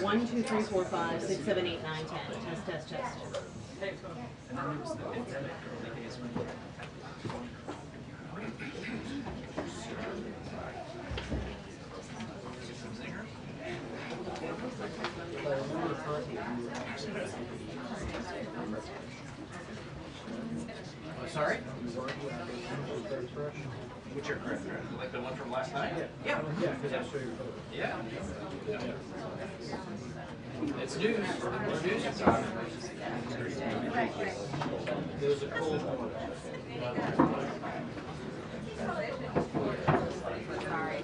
1, 2, 3, 4, 5, 6, 7, 8, 9, 10. Test, test, test. Sorry? What's your grip? Like the one from last night? Yeah. Yeah. It's news. It's news. There's a cold one. Sorry.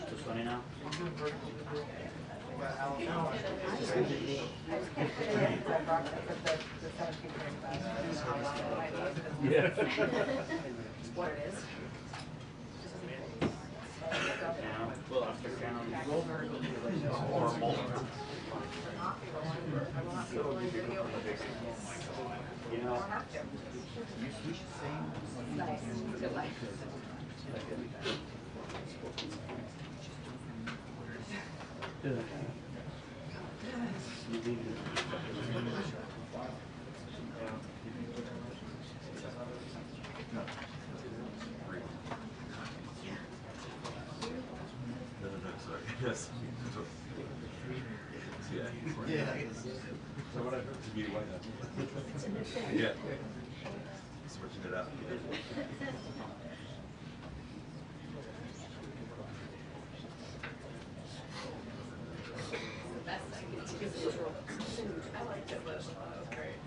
Just funny now. Yeah. What it is. Well, after down. You know, Nice. Good life. Sorry. Yes. Yeah. So what I heard to be white now. Yeah. Switching it up. I liked it, but it was great.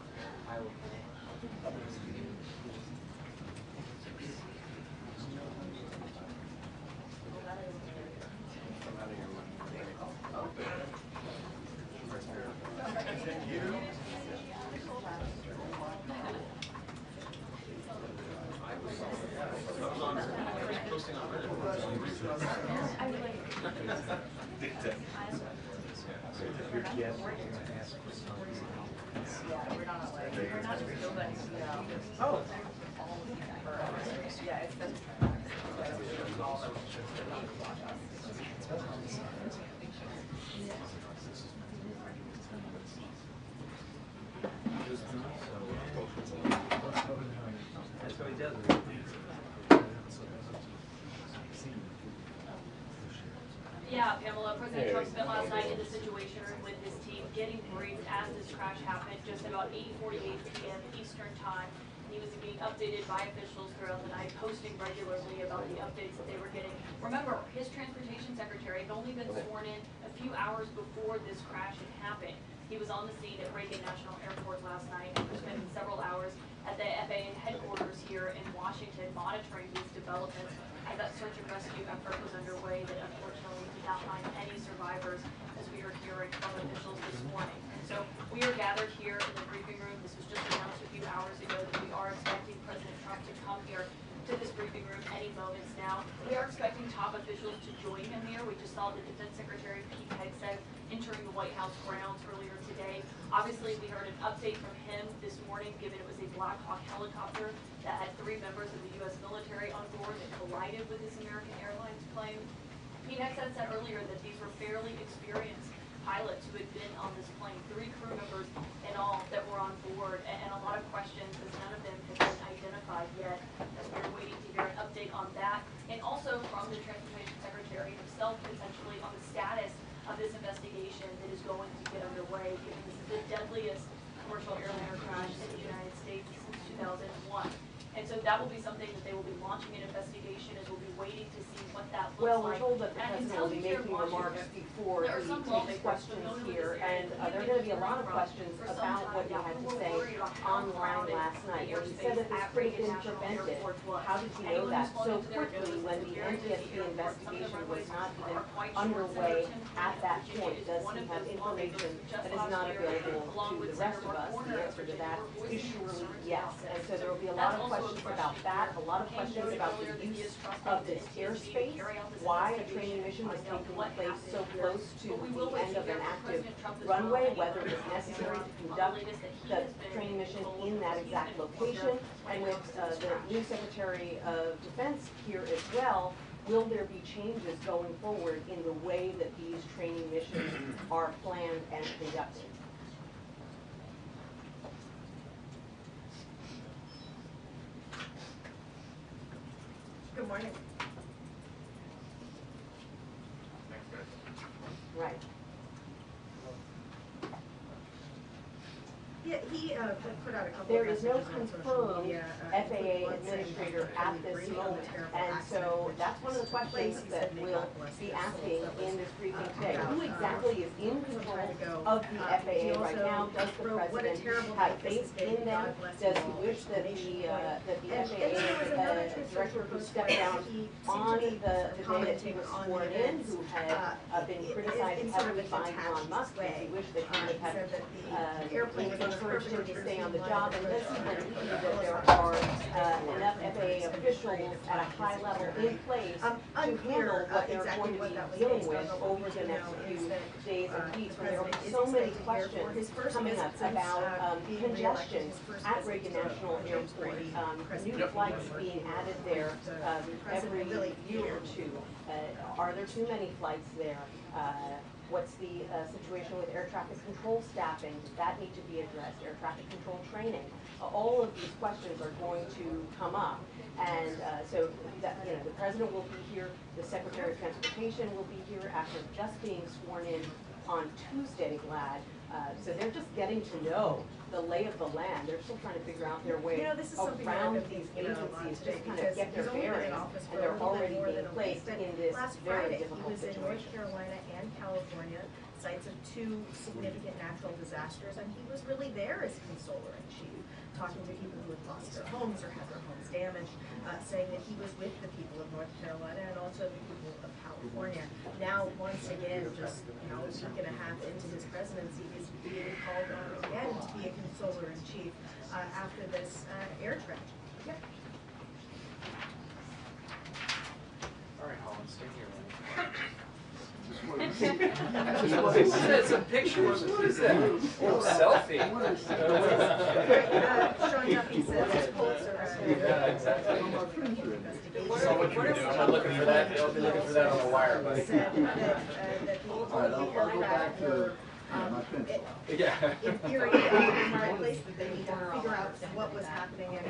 Oh. Yeah, it's been. That's what he does. Yeah, Pamela, President Trump spent last night in the Situation Room with his team getting briefed as this crash happened just about 8:48 p.m. Eastern Time. He was being updated by officials throughout the night, posting regularly about the updates that they were getting. Remember, his transportation secretary had only been sworn in a few hours before this crash had happened. He was on the scene at Reagan National Airport last night after spending several hours at the FAA headquarters here in Washington, monitoring these developments as that search and rescue effort was underway that unfortunately did not find any survivors, as we are hearing from officials this morning. And so we are gathered here in the briefing room. This was just announced a few hours ago that we are expecting President Trump to come here to this briefing room any moments now. We are expecting top officials to join him here. We just saw the Defense Secretary Pete Hegseth entering the White House grounds earlier today. Obviously, we heard an update from him this morning, given it was a Black Hawk helicopter that had 3 members of the U.S. military on board that collided with this American Airlines plane. Pete Hegseth said earlier that these were fairly experienced pilots who had been on this plane, 3 crew members in all that were on board, and a lot of questions as none of them have been identified yet, as we're waiting to hear an update on that, and also from the Transportation Secretary himself, potentially on the status of this investigation that is going to get underway, given this is the deadliest commercial airliner crash in the United States since 2001. And so that will be something that they will be launching an investigation, as we'll be waiting to see what that looks Well, like. we're told that the president will be making remarks before he takes questions here, and there are going to be a lot of questions about what he had to say online last night. When he said that this could have been prevented, how did he know that so quickly when the NTSB investigation was not even underway at that point? Does he have information that is not available to the rest of us? The answer to that is surely yes. And so there will be a lot of questions about that, a lot of questions about the use of this airspace. place, carry out this why a investigation, training mission was find out taking what place so happened. close to But we will the wait end to of hear an from active President Trump as well, runway, and whether he it was has necessary to the conduct latest that he the has been training mission told in that he's exact been location, and with the new Secretary of Defense here as well. Will there be changes going forward in the way that these training missions are planned and conducted? Good morning. Right. Yeah, he put out a couple There of is no messages on social confirmed media. FAA administrator at this moment, and so that's one of the questions that we'll be asking in this briefing today. Who exactly is in control of the FAA right now? Does the president have faith in them? Does he wish that the FAA director who stepped down on the day that he was sworn in, who had been criticized heavily by Elon Musk, does he wish that he would have encouraged him to stay on the job, and does he believe that there are enough FAA officials at a high level in place to handle what they're going to be dealing with over the next few days and weeks, when there will be so many questions coming up about congestion at Reagan National Airport, new flights being added there every year or two. Are there too many flights there? What's the situation with air traffic control staffing? Does that need to be addressed? Air traffic control training? All of these questions are going to come up. And so that, the president will be here, the Secretary of Transportation will be here after just being sworn in on Tuesday, glad. So they're just getting to know the lay of the land. They're still trying to figure out their way around these agencies, just kind of get their bearings, and they're already being placed in this very difficult situation. He was in North Carolina and California, sites of two significant natural disasters, and he was really there as consoler-in-chief, talking to people who had lost their homes or had their homes damaged, saying that he was with the people of North Carolina and also the people of California. Now, once again, just a week and a half into his presidency, he's being called on again to be a consoler-in-chief after this air tragedy. Yep. All right, Holland, stay here. It's a picture. What is that? Oh, selfie. Sean Duffy says Colts are Yeah, exactly. I'm looking for that. I'll be looking for that on the wire, buddy. said that the aircraft were in theory in the right place, but they need to figure out what was happening and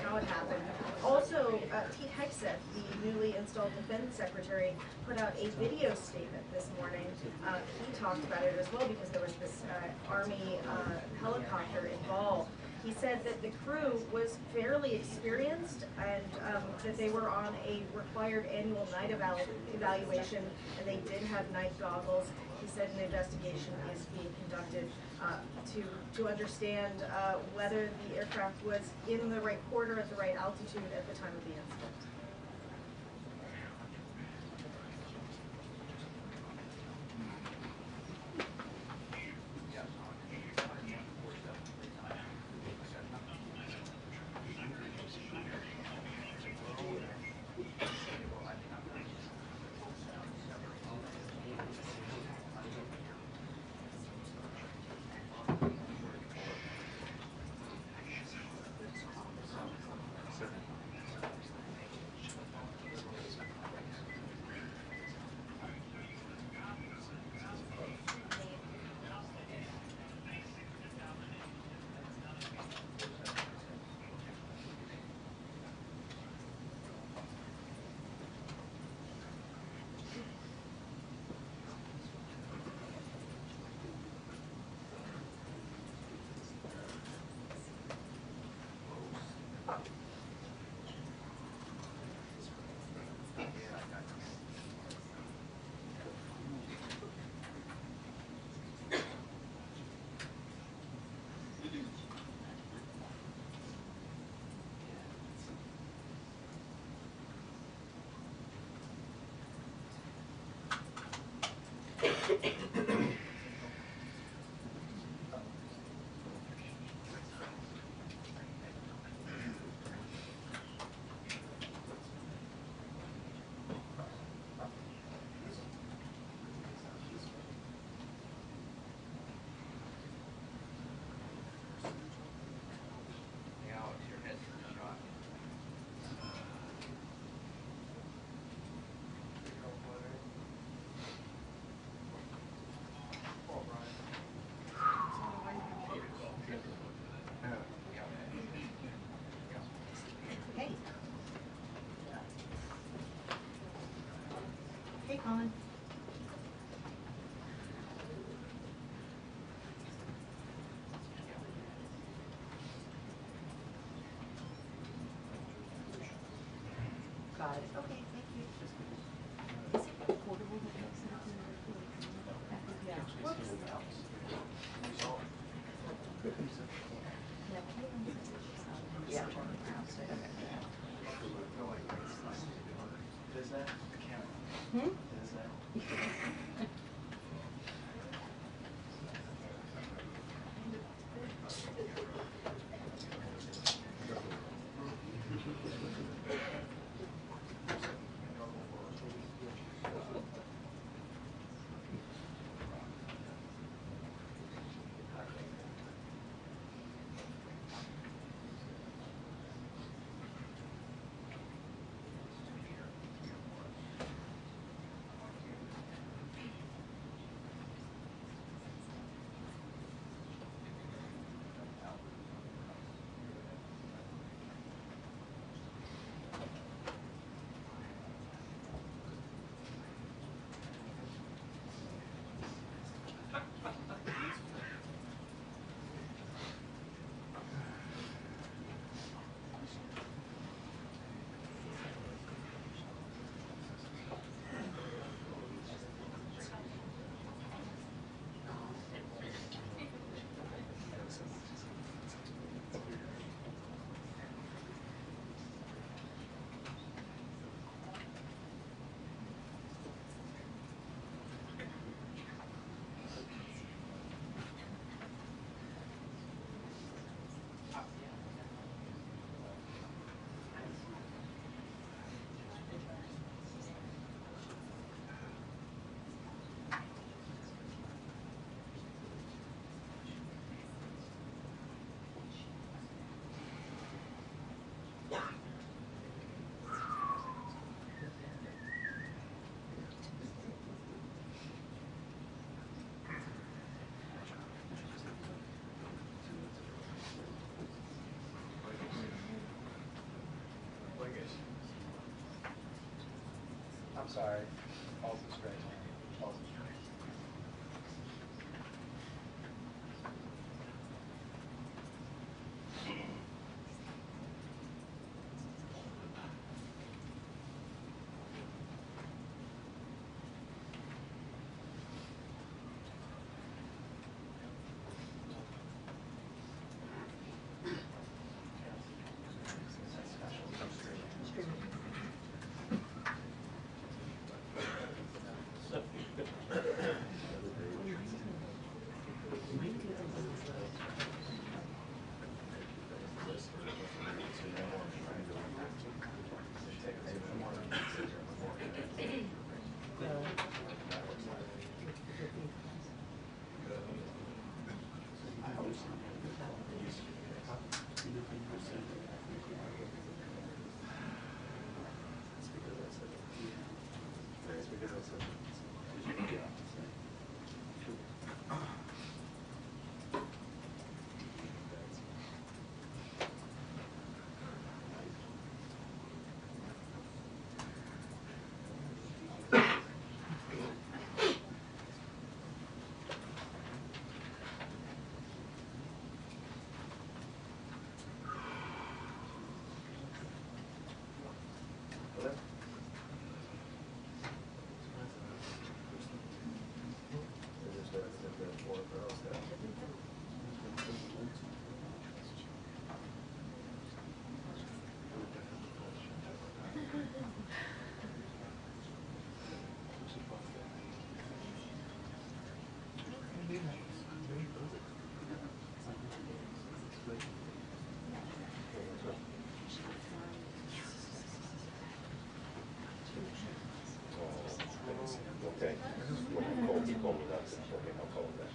how it happened. Also, Pete Hegseth, the newly installed defense secretary, put out a video statement this morning. He talked about it as well because there was this Army helicopter involved. He said that the crew was fairly experienced and that they were on a required annual night evaluation, and they did have night goggles. He said an investigation is being conducted to understand whether the aircraft was in the right quarter at the right altitude at the time of the incident. Hey, Colin. Got it. Okay, thank you. Is it portable that makes it up in the report? Yeah. Whoops. Yeah. Does that? Hmm? Does that? I'm sorry. Pulse is straight. Pulse is straight. Okay. When he called me nuts, okay, I'll call him back.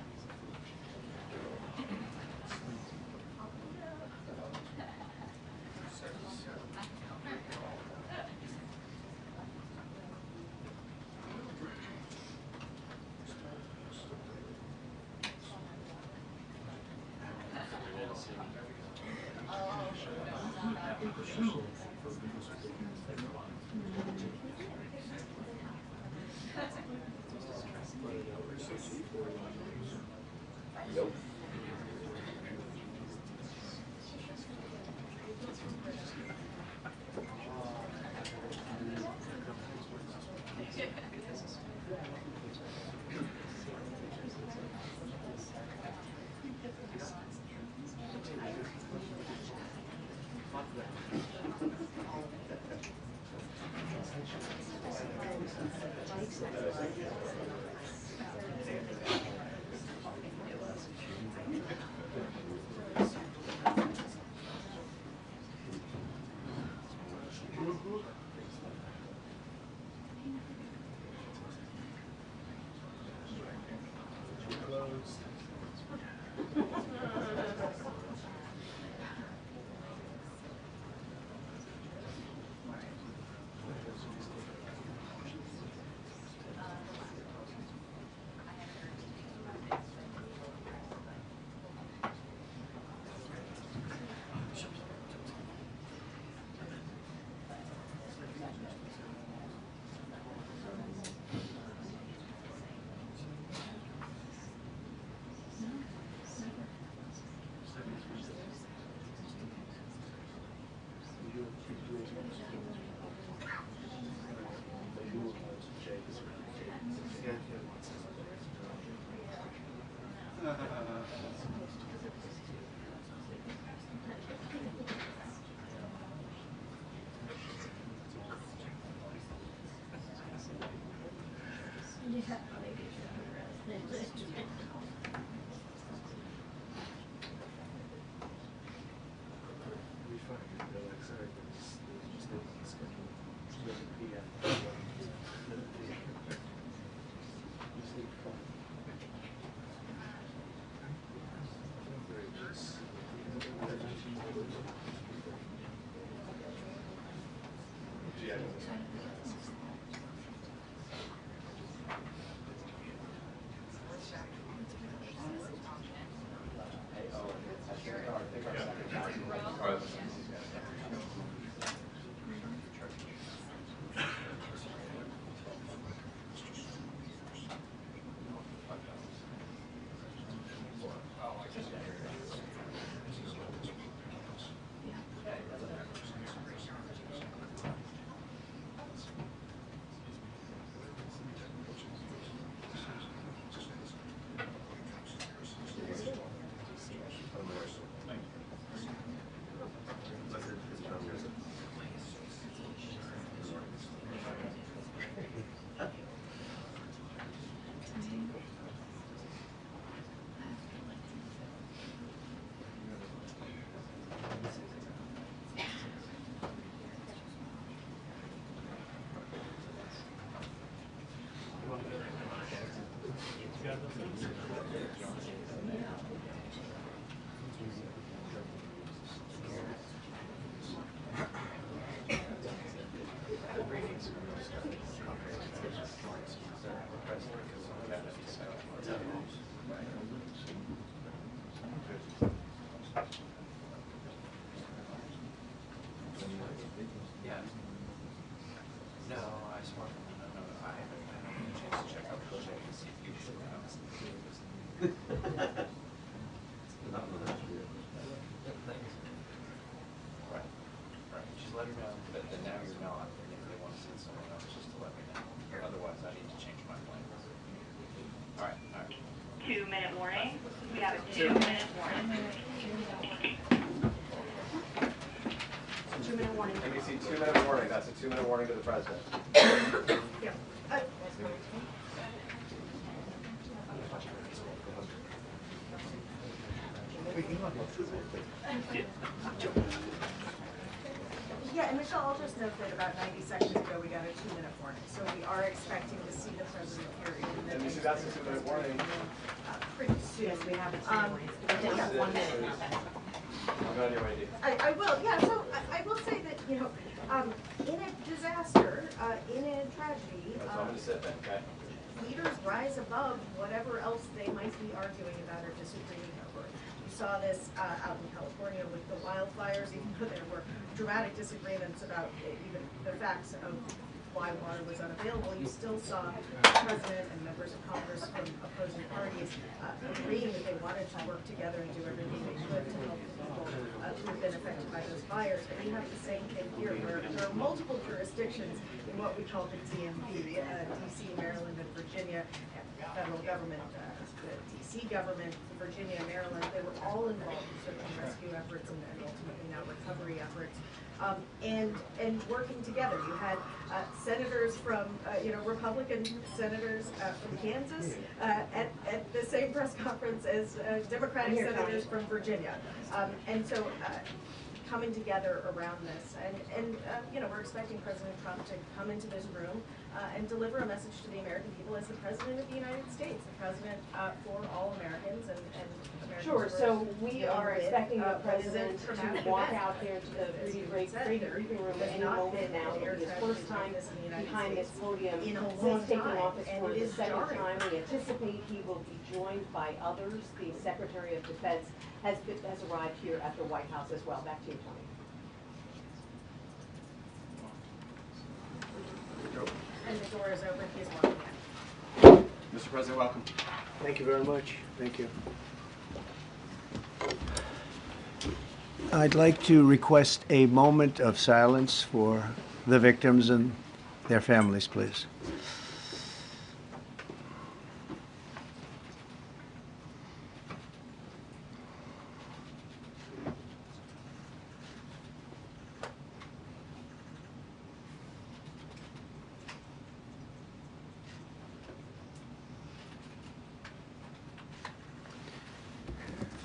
That's a 2-minute warning to the president. Yeah. Yeah, and Michelle, I'll just note that about 90 seconds ago we got a 2-minute warning, so we are expecting to see the president here. And you see that's a 2-minute warning. Pretty soon. Yes, we have a 2 minutes. We have 1 minute now. I'm on your ID. I will, yeah, so I will say that, you know, in a disaster, in a tragedy, So I'm gonna sit then, okay? leaders rise above whatever else they might be arguing about or disagreeing over. You saw this out in California with the wildfires, even though there were dramatic disagreements about even the facts of why water was unavailable, you still saw the president and members of Congress from opposing parties agreeing that they wanted to work together and do everything they could to help people who have been affected by those fires. And you have the same thing here, where there are multiple jurisdictions in what we call the DMV, DC, Maryland, and Virginia, and the federal government, the DC government, Virginia, Maryland, they were all involved in search and rescue efforts and ultimately now recovery efforts. And working together. You had senators from, Republican senators from Kansas at the same press conference as Democratic senators from Virginia. And so coming together around this. And we're expecting President Trump to come into this room and deliver a message to the American people as the President of the United States, the President for all Americans and Americans. Sure, so we are expecting the president to walk out there to the great briefing room at any moment now. It'll be his first time behind this podium since taking office for the second time. We anticipate he will be joined by others. The Secretary of Defense has arrived here at the White House as well. Back to you, Tony. And the door is open, he's walking in. Mr. President, welcome. Thank you very much. Thank you. I'd like to request a moment of silence for the victims and their families, please.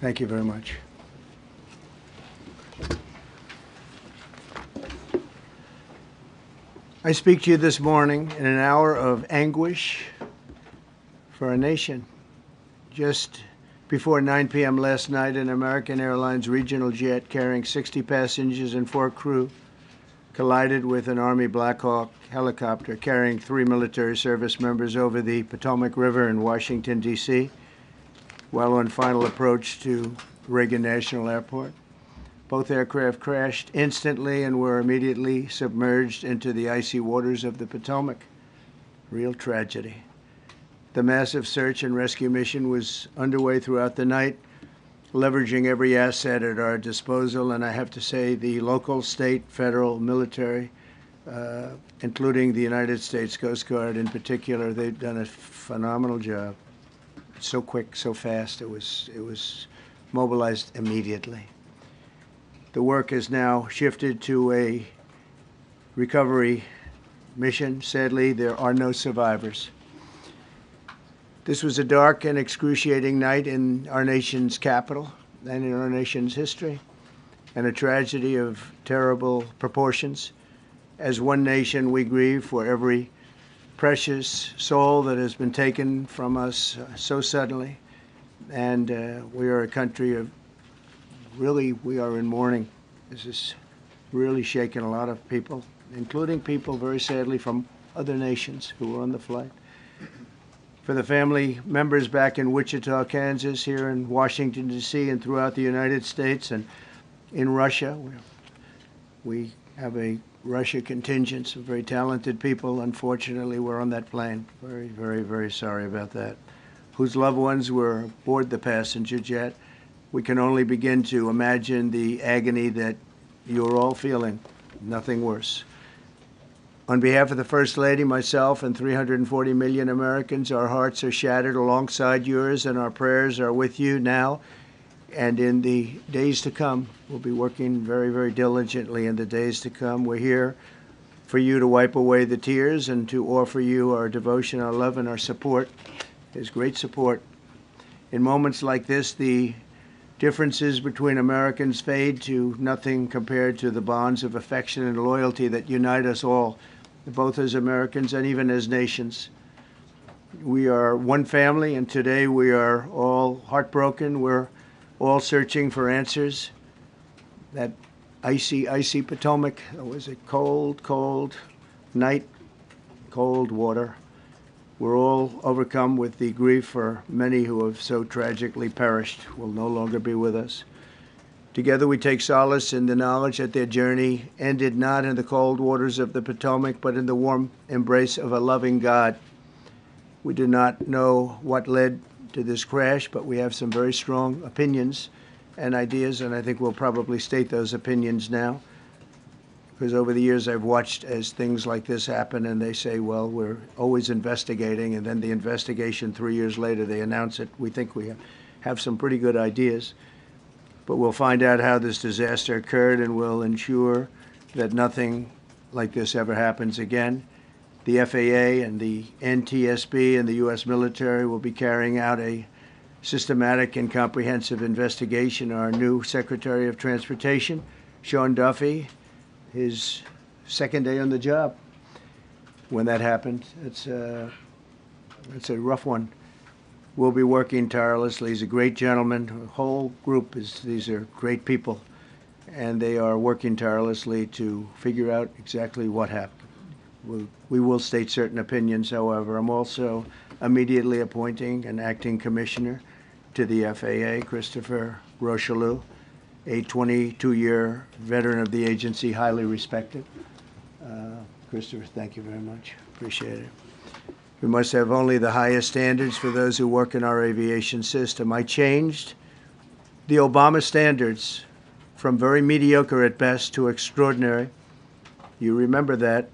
Thank you very much. I speak to you this morning in an hour of anguish for our nation. Just before 9 p.m. last night, an American Airlines regional jet carrying 60 passengers and 4 crew collided with an Army Black Hawk helicopter carrying 3 military service members over the Potomac River in Washington, D.C., while on final approach to Reagan National Airport. Both aircraft crashed instantly and were immediately submerged into the icy waters of the Potomac. Real tragedy. The massive search and rescue mission was underway throughout the night, leveraging every asset at our disposal, and I have to say the local, state, federal, military, including the United States Coast Guard in particular, they've done a phenomenal job. So quick, so fast, it was mobilized immediately. The work has now shifted to a recovery mission. Sadly, there are no survivors. This was a dark and excruciating night in our nation's capital and in our nation's history, and a tragedy of terrible proportions. As one nation, we grieve for every precious soul that has been taken from us so suddenly, and we are a country of really, we are in mourning. This is really shaken a lot of people, including people, very sadly, from other nations who were on the flight. For the family members back in Wichita, Kansas, here in Washington, D.C., and throughout the United States and in Russia, we have a Russia contingent, some very talented people. Unfortunately, were on that plane. Very, very, very sorry about that. Whose loved ones were aboard the passenger jet. We can only begin to imagine the agony that you're all feeling. Nothing worse. On behalf of the First Lady, myself, and 340 million Americans, our hearts are shattered alongside yours, and our prayers are with you now and in the days to come. We'll be working very, very diligently in the days to come. We're here for you to wipe away the tears and to offer you our devotion, our love, and our support. There's great support. In moments like this, the differences between Americans fade to nothing compared to the bonds of affection and loyalty that unite us all, both as Americans and even as nations. We are one family, and today we are all heartbroken. We're all searching for answers. That icy, icy Potomac, it was a cold, cold night, cold water. We're all overcome with the grief for many who have so tragically perished, will no longer be with us. Together we take solace in the knowledge that their journey ended not in the cold waters of the Potomac, but in the warm embrace of a loving God. We do not know what led to this crash, but we have some very strong opinions and ideas, and I think we'll probably state those opinions now. Because over the years I've watched as things like this happen, and they say, well, we're always investigating, and then the investigation 3 years later, they announce it. We think we have some pretty good ideas. But we'll find out how this disaster occurred, and we'll ensure that nothing like this ever happens again. The FAA and the NTSB and the U.S. military will be carrying out a systematic and comprehensive investigation. Our new Secretary of Transportation, Sean Duffy, his second day on the job when that happened. It's a rough one. We'll be working tirelessly. He's a great gentleman. The whole group these are great people, and they are working tirelessly to figure out exactly what happened. We will state certain opinions, however. I'm also immediately appointing an acting commissioner to the FAA, Christopher Rocheleau, a 22-year veteran of the agency, highly respected. Christopher, thank you very much. Appreciate it. We must have only the highest standards for those who work in our aviation system. I changed the Obama standards from very mediocre at best to extraordinary. You remember that.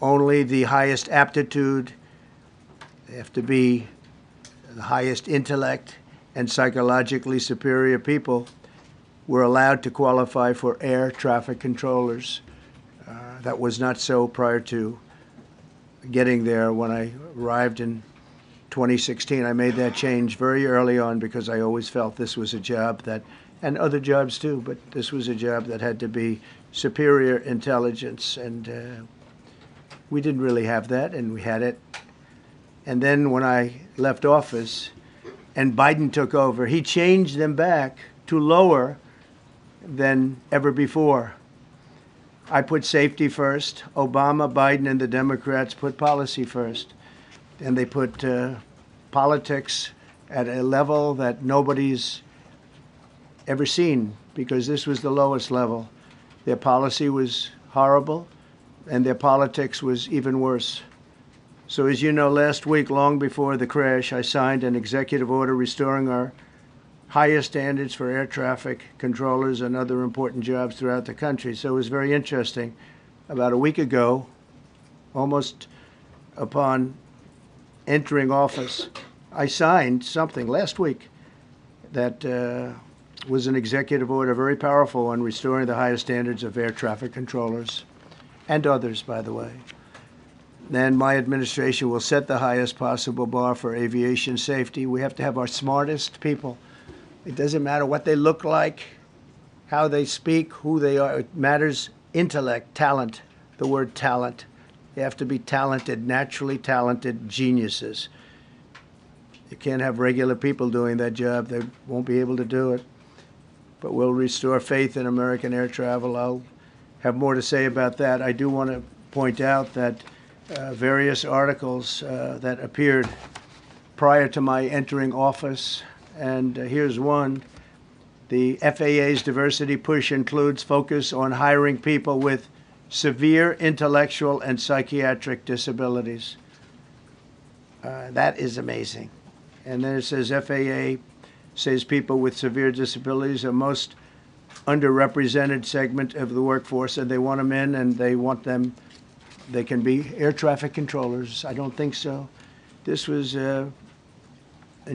Only the highest aptitude, they have to be the highest intellect and psychologically superior people were allowed to qualify for air traffic controllers. That was not so prior to getting there. When I arrived in 2016. I made that change very early on because I always felt this was a job that, and other jobs too, but this was a job that had to be superior intelligence, and we didn't really have that, and we had it. And then when I left office and Biden took over, he changed them back to lower than ever before. I put safety first. Obama, Biden, and the Democrats put policy first. And they put politics at a level that nobody's ever seen, because this was the lowest level. Their policy was horrible, and their politics was even worse. So as you know, last week, long before the crash, I signed an executive order restoring our highest standards for air traffic controllers and other important jobs throughout the country. So it was very interesting. About a week ago, almost upon entering office, I signed something last week that was an executive order, very powerful, on restoring the highest standards of air traffic controllers and others, by the way. Then my administration will set the highest possible bar for aviation safety. We have to have our smartest people. It doesn't matter what they look like, how they speak, who they are. It matters intellect, talent, the word talent. They have to be talented, naturally talented geniuses. You can't have regular people doing that job. They won't be able to do it. But we'll restore faith in American air travel. I'll have more to say about that. I do want to point out that various articles that appeared prior to my entering office, and here's one. The FAA's diversity push includes focus on hiring people with severe intellectual and psychiatric disabilities. That is amazing. And then it says FAA says people with severe disabilities are most underrepresented segment of the workforce, and they want them in, and they want them, they can be air traffic controllers. I don't think so. This was on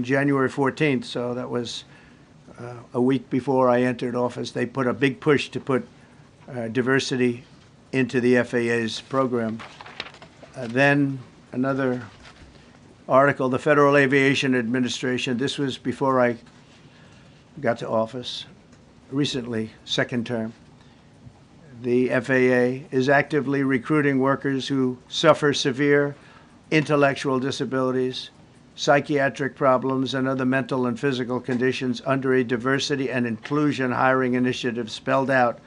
January 14th, so that was a week before I entered office. They put a big push to put diversity into the FAA's program. Then another article, the Federal Aviation Administration, this was before I got to office, recently, second term. The FAA is actively recruiting workers who suffer severe intellectual disabilities, psychiatric problems, and other mental and physical conditions under a diversity and inclusion hiring initiative spelled out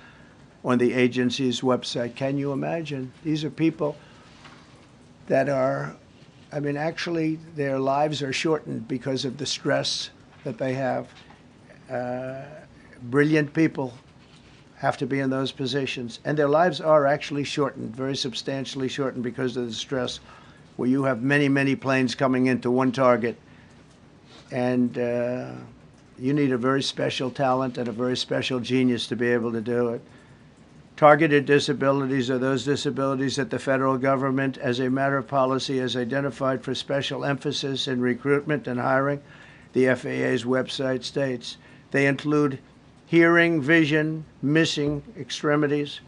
on the agency's website. Can you imagine? These are people that are, I mean, actually, their lives are shortened because of the stress that they have. Brilliant people have to be in those positions, and their lives are actually shortened, very substantially shortened, because of the stress, where you have many, many planes coming into one target, and you need a very special talent and a very special genius to be able to do it. Targeted disabilities are those disabilities that the federal government, as a matter of policy, has identified for special emphasis in recruitment and hiring. The FAA's website states they include hearing, vision, missing extremities,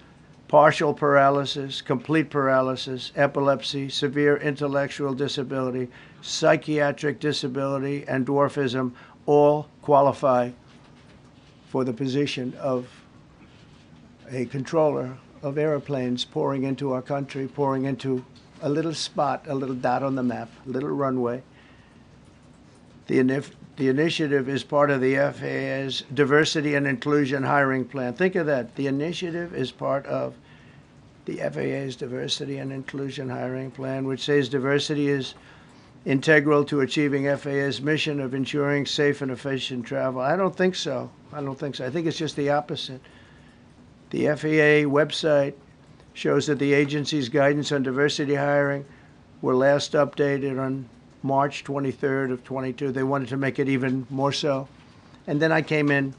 partial paralysis, complete paralysis, epilepsy, severe intellectual disability, psychiatric disability, and dwarfism all qualify for the position of a controller of airplanes pouring into our country, pouring into a little spot, a little dot on the map, a little runway. The initiative is part of the FAA's Diversity and Inclusion Hiring Plan. Think of that. The initiative is part of the FAA's Diversity and Inclusion Hiring Plan, which says diversity is integral to achieving FAA's mission of ensuring safe and efficient travel. I don't think so. I don't think so. I think it's just the opposite. The FAA website shows that the agency's guidance on diversity hiring were last updated on March 23rd of 22. They wanted to make it even more so. And then I came in,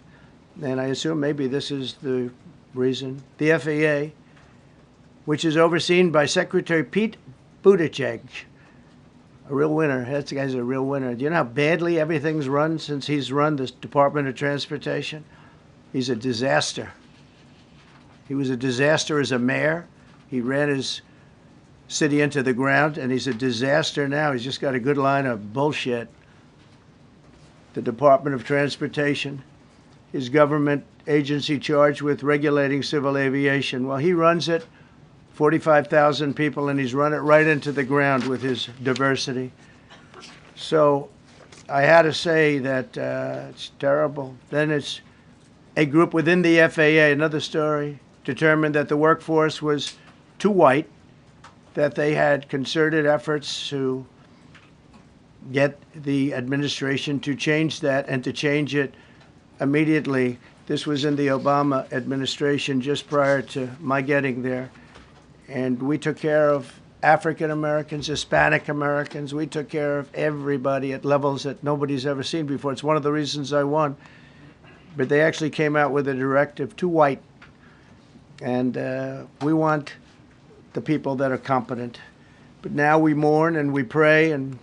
and I assume maybe this is the reason. The FAA, which is overseen by Secretary Pete Buttigieg, a real winner. That guy's a real winner. Do you know how badly everything's run since he's run this Department of Transportation? He's a disaster. He was a disaster as a mayor. He ran his city into the ground, and he's a disaster now. He's just got a good line of bullshit. The Department of Transportation, his government agency charged with regulating civil aviation. Well, he runs it, 45,000 people, and he's run it right into the ground with his diversity. So I had to say that it's terrible. Then it's a group within the FAA, another story, determined that the workforce was too white, that they had concerted efforts to get the administration to change that and to change it immediately. This was in the Obama administration just prior to my getting there. And we took care of African Americans, Hispanic Americans. We took care of everybody at levels that nobody's ever seen before. It's one of the reasons I won. But they actually came out with a directive, too white. And we want the people that are competent. But now we mourn and we pray, and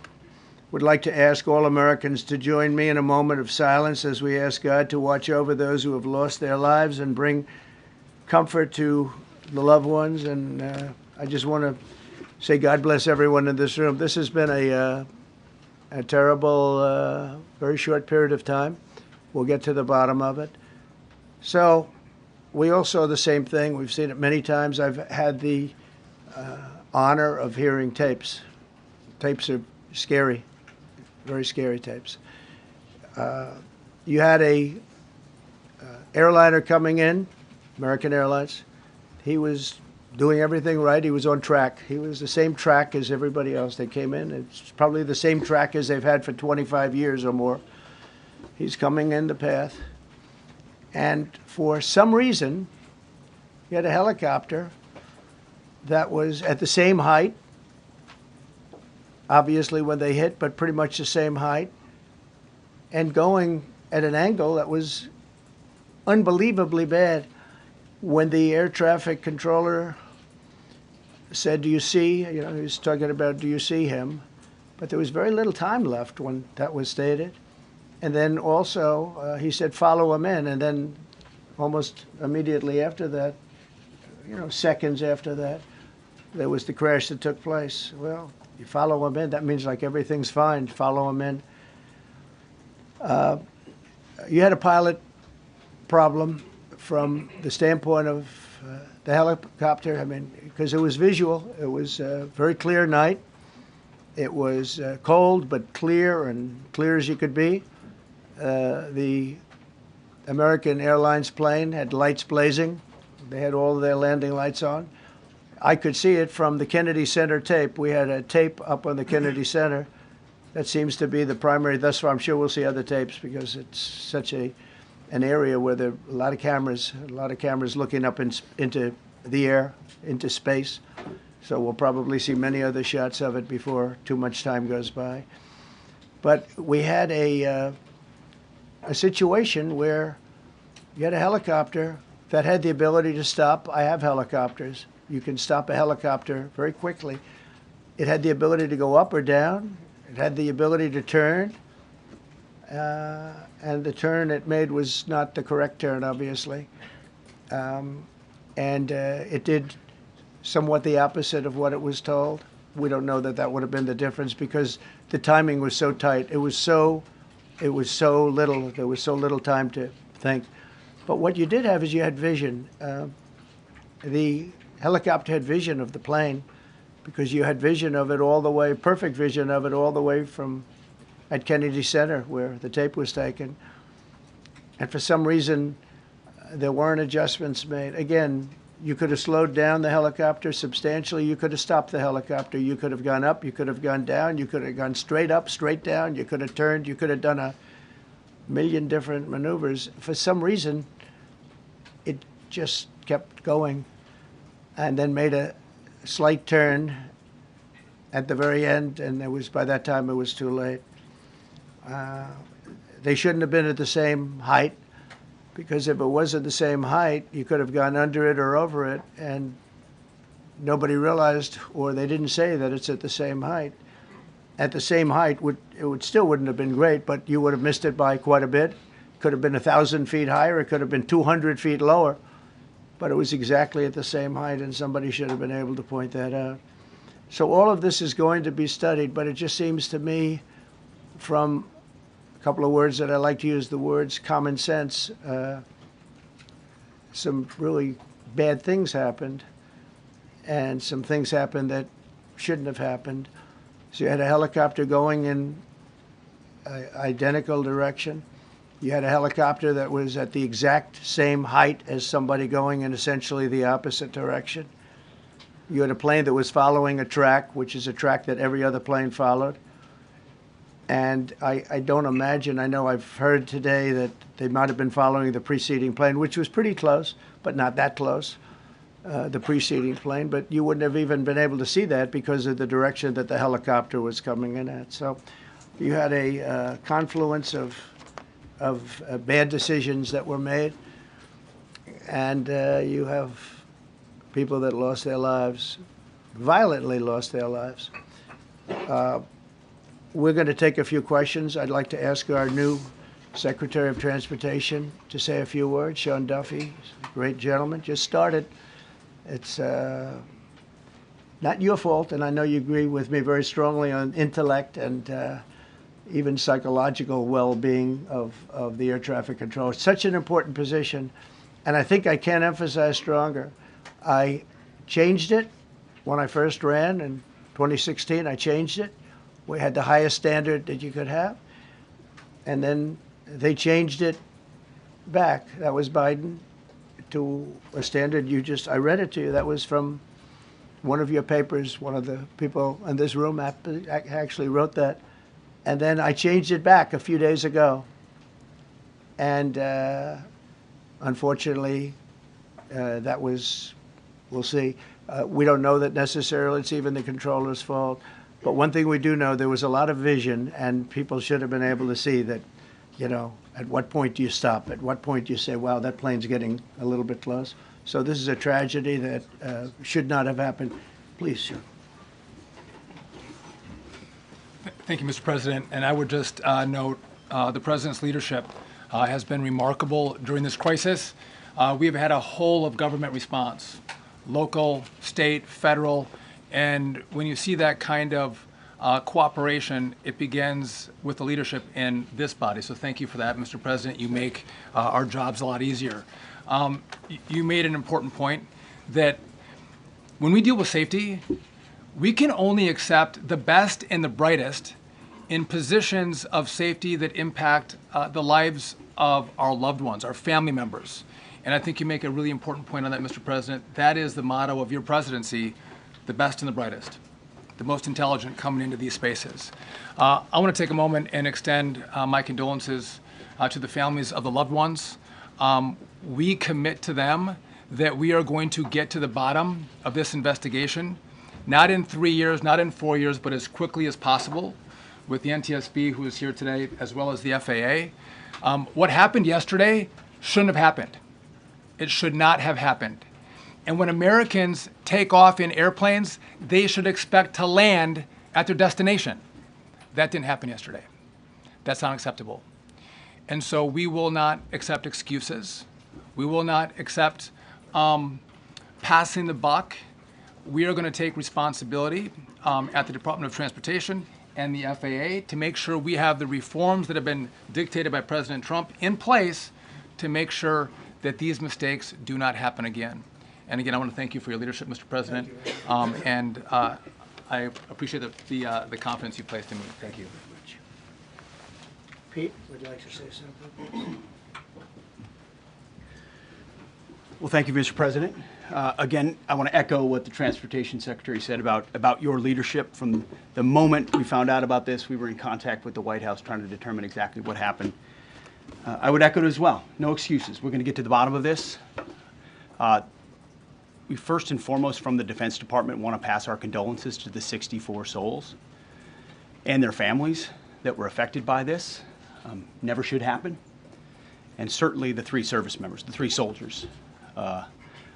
would like to ask all Americans to join me in a moment of silence as we ask God to watch over those who have lost their lives and bring comfort to the loved ones. And I just want to say God bless everyone in this room. This has been a terrible, very short period of time. We'll get to the bottom of it. So we all saw the same thing. We've seen it many times. I've had the honor of hearing tapes. Tapes are scary, very scary tapes. You had a airliner coming in, American Airlines. He was doing everything right. He was on track. He was the same track as everybody else. They came in. It's probably the same track as they've had for 25 years or more. He's coming in the path. And for some reason, he had a helicopter that was at the same height, obviously when they hit, but pretty much the same height, and going at an angle that was unbelievably bad. When the air traffic controller said, "Do you see?" You know, he was talking about, "Do you see him?" But there was very little time left when that was stated. And then also he said, "Follow him in." And then almost immediately after that, you know, seconds after that, there was the crash that took place. Well, you follow him in, that means like everything's fine. Follow him in. You had a pilot problem from the standpoint of the helicopter. I mean, because it was visual. It was a very clear night. It was cold but clear, and clear as you could be. The American Airlines plane had lights blazing. They had all of their landing lights on. I could see it from the Kennedy Center tape. We had a tape up on the Kennedy Center. That seems to be the primary. Thus far, I'm sure we'll see other tapes because it's such an area where there are a lot of cameras looking up into the air, into space. So we'll probably see many other shots of it before too much time goes by. But we had a situation where you had a helicopter that had the ability to stop. I have helicopters. You can stop a helicopter very quickly. It had the ability to go up or down. It had the ability to turn. And the turn it made was not the correct turn, obviously. It did somewhat the opposite of what it was told. We don't know that that would have been the difference because the timing was so tight. It was so little. There was so little time to think. But what you did have is you had vision. The helicopter had vision of the plane because you had vision of it all the way, perfect vision of it all the way from at Kennedy Center where the tape was taken. And for some reason, there weren't adjustments made. Again, you could have slowed down the helicopter substantially. You could have stopped the helicopter. You could have gone up. You could have gone down. You could have gone straight up, straight down. You could have turned. You could have done a million different maneuvers. For some reason, it just kept going and then made a slight turn at the very end, and by that time it was too late. They shouldn't have been at the same height, because if it was at the same height, you could have gone under it or over it, and nobody realized, or they didn't say that it's at the same height. At the same height, it still wouldn't have been great, but you would have missed it by quite a bit. It could have been 1,000 feet higher. It could have been 200 feet lower, but it was exactly at the same height, and somebody should have been able to point that out. So all of this is going to be studied, but it just seems to me, from a couple of words that I like to use, the words common sense, some really bad things happened, and some things happened that shouldn't have happened. So you had a helicopter going in an identical direction. You had a helicopter that was at the exact same height as somebody going in essentially the opposite direction. You had a plane that was following a track, which is a track that every other plane followed. And I don't imagine, I know I've heard today that they might have been following the preceding plane, which was pretty close, but not that close, the preceding plane. But you wouldn't have even been able to see that because of the direction that the helicopter was coming in at. So you had a confluence of bad decisions that were made. And you have people that lost their lives, violently lost their lives. We're going to take a few questions. I'd like to ask our new Secretary of Transportation to say a few words. Sean Duffy, great gentleman, just started. It's not your fault, and I know you agree with me very strongly on intellect and even psychological well-being of the air traffic control. It's such an important position, and I think I can't emphasize stronger. I changed it when I first ran in 2016. I changed it. We had the highest standard that you could have. And then they changed it back. That was Biden, to a standard I read it to you. That was from one of your papers. One of the people in this room actually wrote that. And then I changed it back a few days ago. And unfortunately, that was, we'll see. We don't know that necessarily it's even the controller's fault. But one thing we do know, there was a lot of vision, and people should have been able to see that, at what point do you stop? At what point do you say, wow, that plane's getting a little bit close? So this is a tragedy that should not have happened. Please, sir. Thank you, Mr. President. And I would just note the President's leadership has been remarkable during this crisis. We have had a whole of government response, local, state, federal. And when you see that kind of cooperation, it begins with the leadership in this body. So thank you for that, Mr. President. You make our jobs a lot easier. You made an important point that when we deal with safety, we can only accept the best and the brightest in positions of safety that impact the lives of our loved ones, our family members. And I think you make a really important point on that, Mr. President. That is the motto of your presidency: the best and the brightest, the most intelligent coming into these spaces. I want to take a moment and extend my condolences to the families of the loved ones. We commit to them that we are going to get to the bottom of this investigation, not in 3 years, not in 4 years, but as quickly as possible, with the NTSB, who is here today, as well as the FAA. What happened yesterday shouldn't have happened. It should not have happened. And when Americans take off in airplanes, they should expect to land at their destination. That didn't happen yesterday. That's not acceptable. And so we will not accept excuses. We will not accept passing the buck. We are going to take responsibility at the Department of Transportation and the FAA to make sure we have the reforms that have been dictated by President Trump in place to make sure that these mistakes do not happen again. And again, I want to thank you for your leadership, Mr. President, and I appreciate the confidence you placed in me. Thank you. Pete, would you like to say something? Well, thank you, Mr. President. Again, I want to echo what the Transportation Secretary said about your leadership. From the moment we found out about this, we were in contact with the White House trying to determine exactly what happened. I would echo it as well. No excuses. We're going to get to the bottom of this. We first and foremost, from the Defense Department, want to pass our condolences to the 64 souls and their families that were affected by this. Never should happen. And certainly the 3 service members, the 3 soldiers, a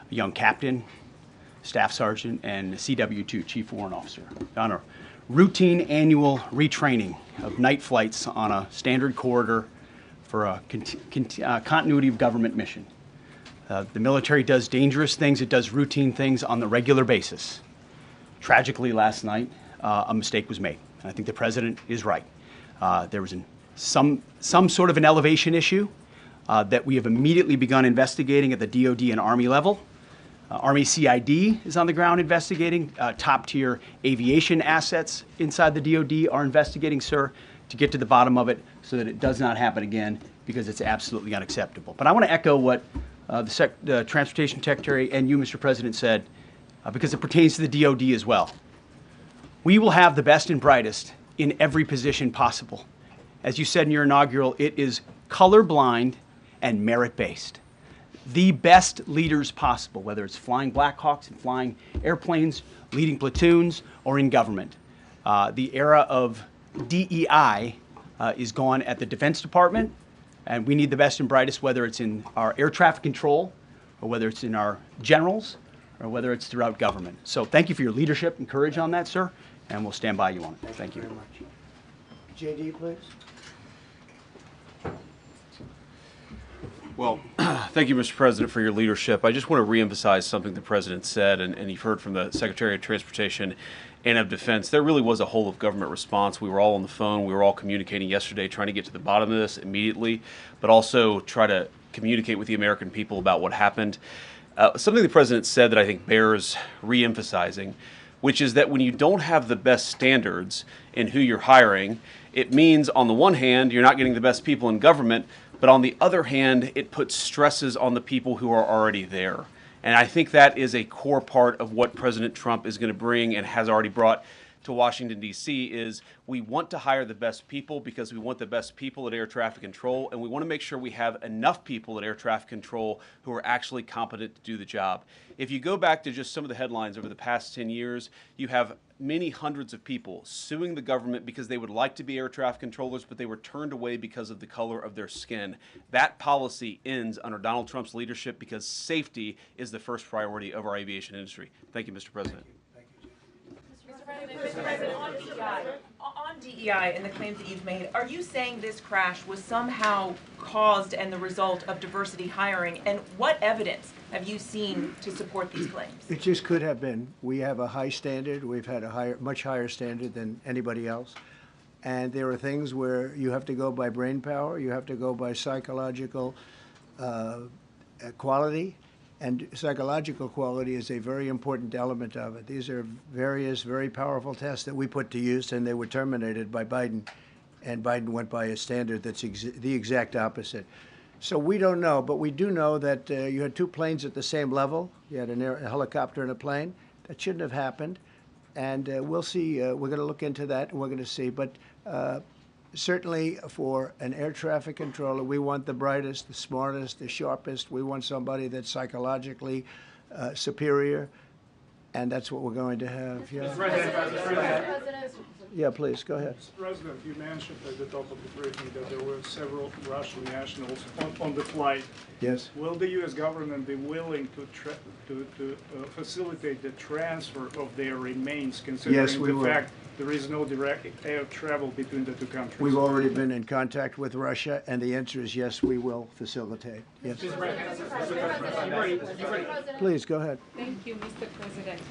young captain, staff sergeant, and a CW2, Chief Warrant Officer, on a routine annual retraining of night flights on a standard corridor for a continuity of government mission. The military does dangerous things. It does routine things on the regular basis. Tragically, last night, a mistake was made. And I think the president is right. There was some sort of an elevation issue that we have immediately begun investigating at the DoD and Army level. Army CID is on the ground investigating. Top-tier aviation assets inside the DoD are investigating, sir, to get to the bottom of it so that it does not happen again, because it's absolutely unacceptable. But I want to echo what the Transportation Secretary and you, Mr. President, said, because it pertains to the DoD as well. We will have the best and brightest in every position possible. As you said in your inaugural, it is colorblind and merit-based. The best leaders possible, whether it's flying Black Hawks and flying airplanes, leading platoons, or in government. The era of DEI is gone at the Defense Department, and we need the best and brightest, whether it's in our air traffic control, or whether it's in our generals, or whether it's throughout government. So thank you for your leadership and courage on that, sir, and we'll stand by you on it. Thank you. Very much. JD, please. Well, thank you, Mr. President, for your leadership. I just want to reemphasize something the President said, and you've heard from the Secretary of Transportation and of Defense. There really was a whole of government response. We were all on the phone. We were all communicating yesterday, trying to get to the bottom of this immediately, but also try to communicate with the American people about what happened. Something the President said that I think bears reemphasizing, which is that when you don't have the best standards in who you're hiring, it means, on the one hand, you're not getting the best people in government, but on the other hand, it puts stresses on the people who are already there. And I think that is a core part of what President Trump is going to bring and has already brought to Washington, D.C., is we want to hire the best people because we want the best people at air traffic control, and we want to make sure we have enough people at air traffic control who are actually competent to do the job. If you go back to just some of the headlines over the past 10 years, you have many hundreds of people suing the government because they would like to be air traffic controllers, but they were turned away because of the color of their skin. That policy ends under Donald Trump's leadership because safety is the first priority of our aviation industry. Thank you, Mr. President. Mr. President, on DEI and the claims that you've made, are you saying this crash was somehow caused and the result of diversity hiring? And what evidence have you seen to support these claims? It just could have been. We have a high standard. We've had a much higher standard than anybody else. And there are things where you have to go by brain power, you have to go by psychological quality. And psychological quality is a very important element of it. These are various very powerful tests that we put to use, and they were terminated by Biden. And Biden went by a standard that's the exact opposite. So we don't know, but we do know that you had two planes at the same level. You had a helicopter and a plane. That shouldn't have happened. And we'll see. We're going to look into that, and we're going to see. But certainly for an air traffic controller, we want the brightest, the smartest, the sharpest. We want somebody that's psychologically superior, and that's what we're going to have. Yeah. Mr. President. Yeah, please, go ahead. Mr. President, you mentioned at the top of the briefing that there were several Russian nationals on the flight. Yes. Will the U.S. government be willing to facilitate the transfer of their remains, considering the fact there is no direct air travel between the two countries? We've already been in contact with Russia, and the answer is yes, we will facilitate. Yes. Please, go ahead. Thank you, Mr. President.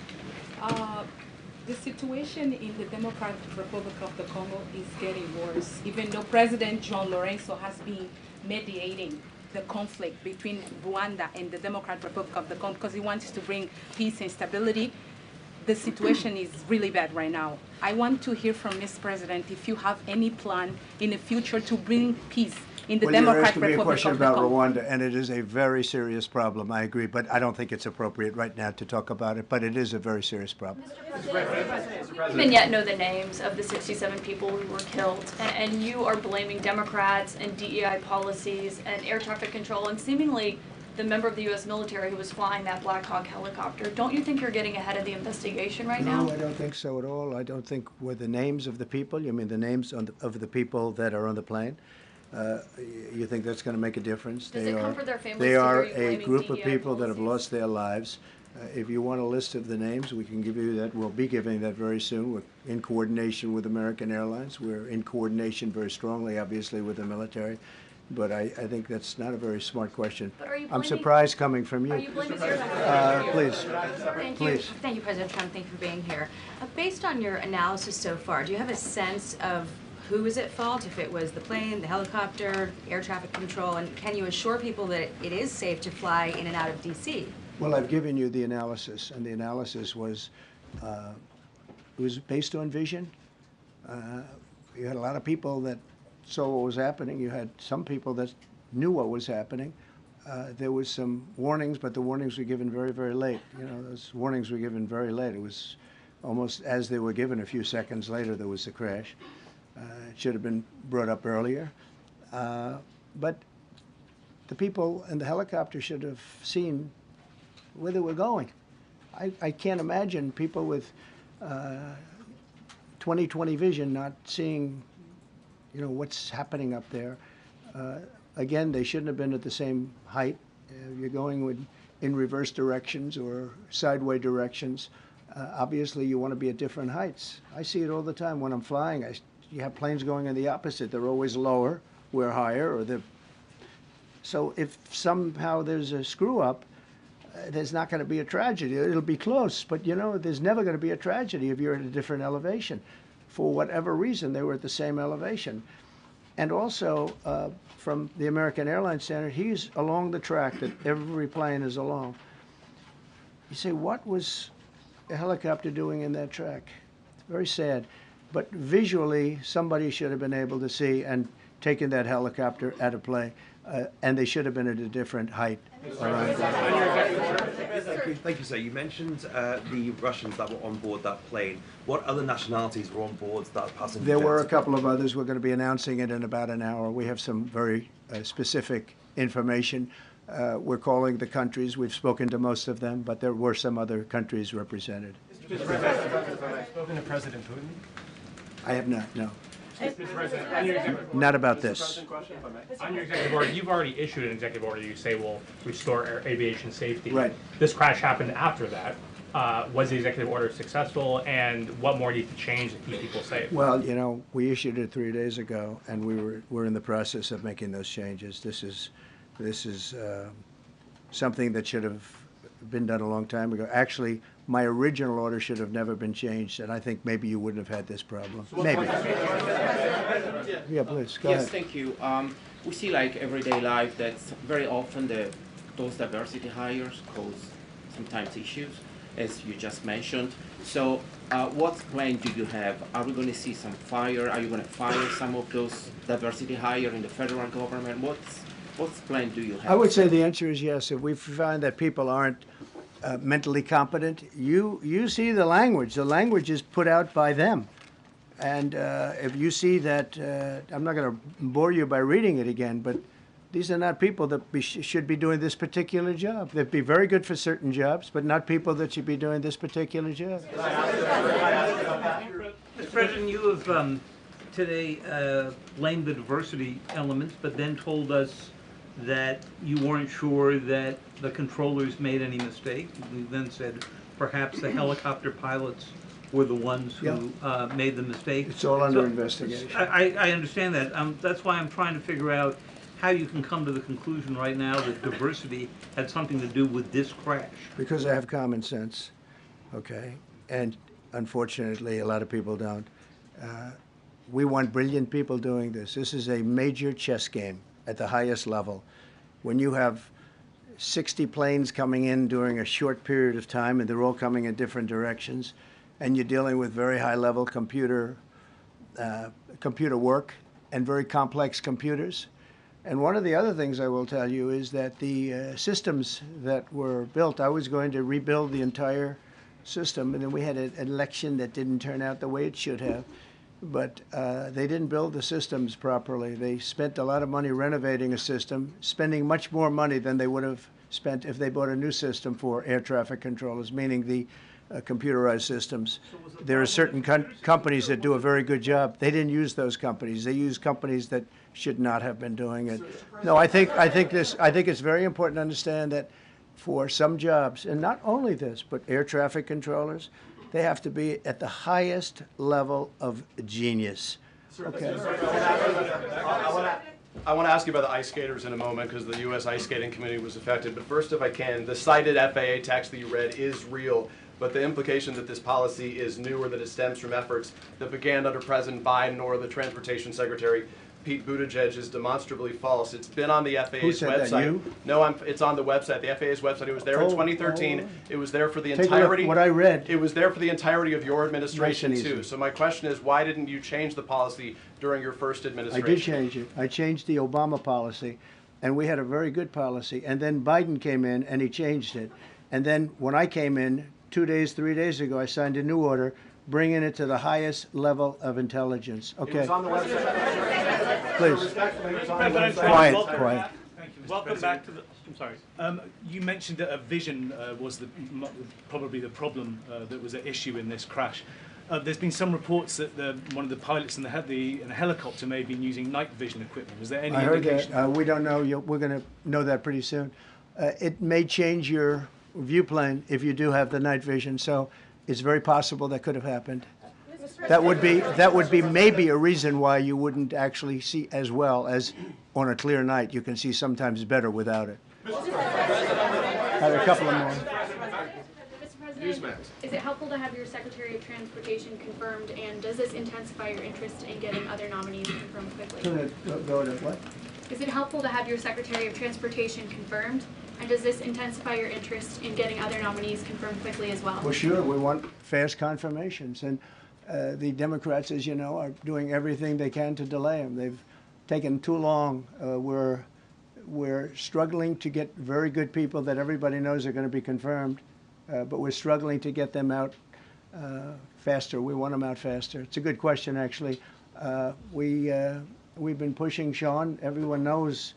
The situation in the Democratic Republic of the Congo is getting worse, even though President John Lorenzo has been mediating the conflict between Rwanda and the Democratic Republic of the Congo because he wants to bring peace and stability. The situation is really bad right now. I want to hear from Ms. President if you have any plan in the future to bring peace in the Democratic Republic of the Congo. You're asking me a question about Rwanda, and it is a very serious problem. I agree, but I don't think it's appropriate right now to talk about it. But it is a very serious problem. Mr. President, we even yet know the names of the 67 people who were killed, and you are blaming Democrats and DEI policies and air traffic control, and seemingly the member of the U.S. military who was flying that Black Hawk helicopter. Don't you think you're getting ahead of the investigation right now? No, I don't think so at all. I don't think with the names of the people. You mean the names of the people that are on the plane? You think that's going to make a difference? Does it comfort their families They to are hear you a blaming group of DEI people that have policies? lost their lives. If you want a list of the names, we can give you that. We'll be giving that very soon. We're in coordination with American Airlines. We're in coordination very strongly, obviously, with the military. but I think that's not a very smart question. But are you I'm blaming- surprised coming from you. Are you blaming your Please, Thank please. you. Thank you, President Trump. Thank you for being here. Based on your analysis so far, do you have a sense of who is at fault, if it was the plane, the helicopter, air traffic control, and can you assure people that it is safe to fly in and out of D.C.? Well, I've given you the analysis, and the analysis was, it was based on vision. You had a lot of people that saw what was happening. You had some people that knew what was happening. There was some warnings, but the warnings were given very, very late. You know, those warnings were given very late. It was almost as they were given. A few seconds later, there was the crash. It should have been brought up earlier. But the people in the helicopter should have seen where they were going. I can't imagine people with 20/20 vision not seeing, you know, what's happening up there. Again, they shouldn't have been at the same height. You're going in reverse directions or sideway directions. Obviously, you want to be at different heights. I see it all the time when I'm flying. You have planes going in the opposite. They're always lower, we're higher, or they're... So if somehow there's a screw up, there's not going to be a tragedy. It'll be close, but you know, there's never going to be a tragedy if you're at a different elevation. For whatever reason, they were at the same elevation. And also, from the American Airlines standard, he's along the track that every plane is along. You say, what was a helicopter doing in that track? It's very sad. But visually, somebody should have been able to see and taken that helicopter out of play, and they should have been at a different height. Thank you, sir. You mentioned the Russians that were on board that plane. What other nationalities were on board that passenger There jet? were a couple of others. We're going to be announcing it in about an hour. We have some very specific information. We're calling the countries. We've spoken to most of them, but there were some other countries represented. Mr. President, spoken to President Putin? I have not, no. Mr. President, on your executive Not about this. On your executive order, you've already issued an executive order you say will restore aviation safety. Right. This crash happened after that. Was the executive order successful, and what more needs to change to keep people safe? Well, you know, we issued it 3 days ago, and we're in the process of making those changes. This is something that should have been done a long time ago. Actually, my original order should have never been changed, and I think maybe you wouldn't have had this problem. Maybe. Yeah, please, go ahead. Yes, thank you. We see like everyday life that very often those diversity hires cause sometimes issues, as you just mentioned. So what plan do you have? Are we going to see some fire? Are you going to fire some of those diversity hire in the federal government? What plan do you have? I would say the answer is yes. If we find that people aren't mentally competent, you see the language. The language is put out by them. And if you see that, I'm not going to bore you by reading it again, but these are not people that should be doing this particular job. They'd be very good for certain jobs, but not people that should be doing this particular job. Mr. President, you have today blamed the diversity elements, but then told us that you weren't sure that the controllers made any mistake. You then said perhaps the helicopter pilots were the ones who made the mistake. It's all under investigation. I understand that. That's why I'm trying to figure out how you can come to the conclusion right now that diversity had something to do with this crash. Because I have common sense, okay? And unfortunately, a lot of people don't. We want brilliant people doing this. This is a major chess game at the highest level. When you have 60 planes coming in during a short period of time, and they're all coming in different directions, and you're dealing with very high-level computer work and very complex computers. And one of the other things I will tell you is that the systems that were built, I was going to rebuild the entire system, and then we had an election that didn't turn out the way it should have. But they didn't build the systems properly. They spent a lot of money renovating a system, spending much more money than they would have spent if they bought a new system for air traffic controllers, meaning the computerized systems. There are certain companies that do a very good job. They didn't use those companies. They used companies that should not have been doing it. No, I think it's very important to understand that for some jobs, and not only this, but air traffic controllers, they have to be at the highest level of genius. Okay. I want to ask you about the ice skaters in a moment because the U.S. ice skating community was affected. But first, if I can, the cited FAA text that you read is real, but the implication that this policy is new or that it stems from efforts that began under President Biden or the Transportation Secretary Pete Buttigieg is demonstrably false. It's been on the FAA's Who said website. That, you? No, it's on the website, the FAA's website. It was there in 2013. It was there for the Take entirety. a look, what I read. It was there for the entirety of your administration Nice and too. easy. So my question is, why didn't you change the policy during your first I administration? did change it. I changed the Obama policy, and we had a very good policy. And then Biden came in, and he changed it. And then when I came in 2 days, 3 days ago, I signed a new order bringing it to the highest level of intelligence. Okay. It was on the website. Please. President, Quiet, welcome. quiet. Thank you, Mr. Welcome President. Back to the. I'm sorry. You mentioned that a vision was probably the problem that was at issue in this crash. There's been some reports that one of the pilots in the helicopter may have been using night vision equipment. Was there any I heard indication? that. We don't know. We're going to know that pretty soon. It may change your view plane if you do have the night vision. So it's very possible that could have happened. That would be maybe a reason why you wouldn't actually see as well as on a clear night. You can see sometimes better without it. Have a couple of more. Mr. President, is it helpful to have your Secretary of Transportation confirmed, and does this intensify your interest in getting other nominees confirmed quickly? Go to what? Is it helpful to have your Secretary of Transportation confirmed, and does this intensify your interest in getting other nominees confirmed quickly as well? Well, sure. We want fast confirmations. And the Democrats, as you know, are doing everything they can to delay them. They've taken too long. We're struggling to get very good people that everybody knows are going to be confirmed, but we're struggling to get them out faster. We want them out faster. It's a good question, actually. We've been pushing Sean. Everyone knows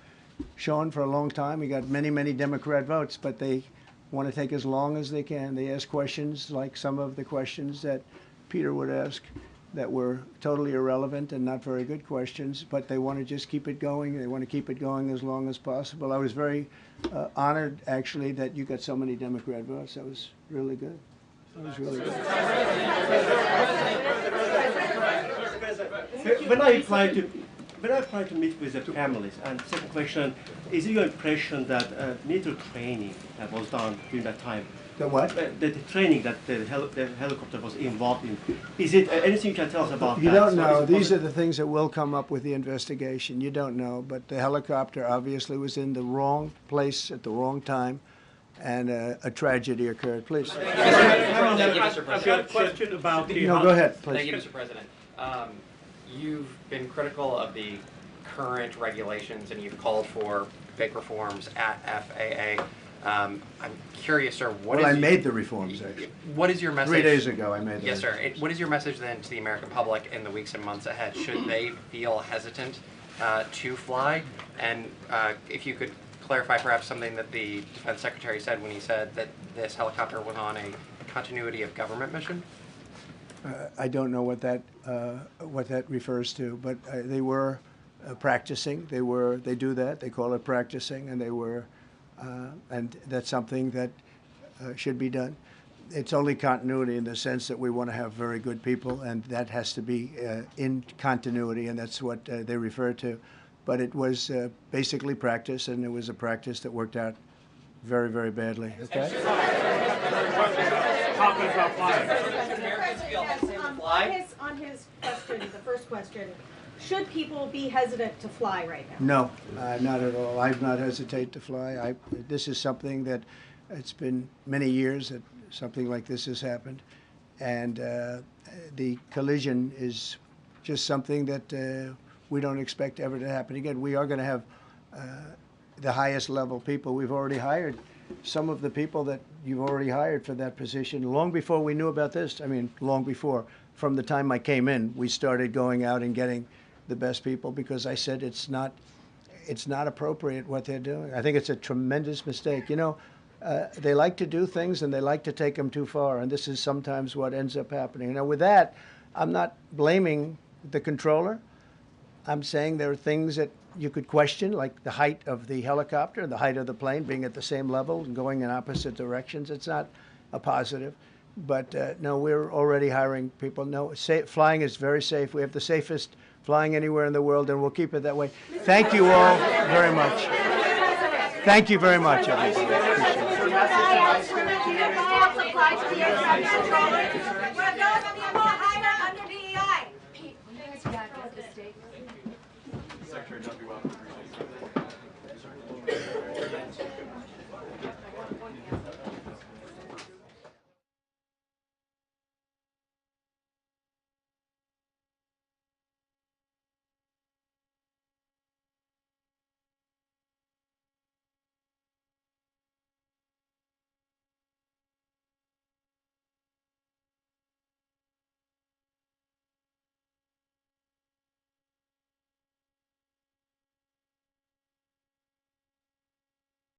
Sean for a long time. He got many, many Democrat votes, but they want to take as long as they can. They ask questions like some of the questions that Peter would ask that were totally irrelevant and not very good questions, but they want to just keep it going. They want to keep it going as long as possible. I was very honored, actually, that you got so many Democrat votes. That was really good. That was really good. When I try to meet with the families, and second question, is it your impression that military training that was done during that time? The what? The training that the helicopter was involved in. Is it anything you can tell us about You that? don't know. These are the things that will come up with the investigation. You don't know. But the helicopter obviously was in the wrong place at the wrong time, and a tragedy occurred. Please. Thank you, Mr. President. I've got a question about the. No, go ahead, please. Thank you, Mr. President. You've been critical of the current regulations, and you've called for big reforms at FAA. I'm curious, sir, I made the reforms, actually. What is your message? 3 days ago, I made them. Yes, sir. What is your message then to the American public in the weeks and months ahead? Should they feel hesitant to fly? And if you could clarify perhaps something that the Defense Secretary said when he said that this helicopter was on a continuity of government mission? I don't know what that refers to, but they were practicing. They do that. They call it practicing, and they were. And that's something that should be done. It's only continuity in the sense that we want to have very good people, and that has to be in continuity, and that's what they refer to. But it was basically practice, and it was a practice that worked out very, very badly. Okay? On his question, the first question, should people be hesitant to fly right now? No, not at all. I've not hesitated to fly. This is something that it's been many years that something like this has happened, and the collision is just something that we don't expect ever to happen again. We are going to have the highest level people. We've already hired some of the people that you've already hired for that position long before we knew about this. I mean, long before. From the time I came in, we started going out and getting the best people because I said it's not appropriate what they're doing. I think it's a tremendous mistake. You know, they like to do things and they like to take them too far, and this is sometimes what ends up happening. Now, with that, I'm not blaming the controller. I'm saying there are things that you could question, like the height of the helicopter, the height of the plane being at the same level and going in opposite directions. It's not a positive. But no, we're already hiring people. No, flying is very safe. We have the safest flying anywhere in the world, and we'll keep it that way. Thank you all very much. Thank you very much, everybody. Secretary, don't be welcome.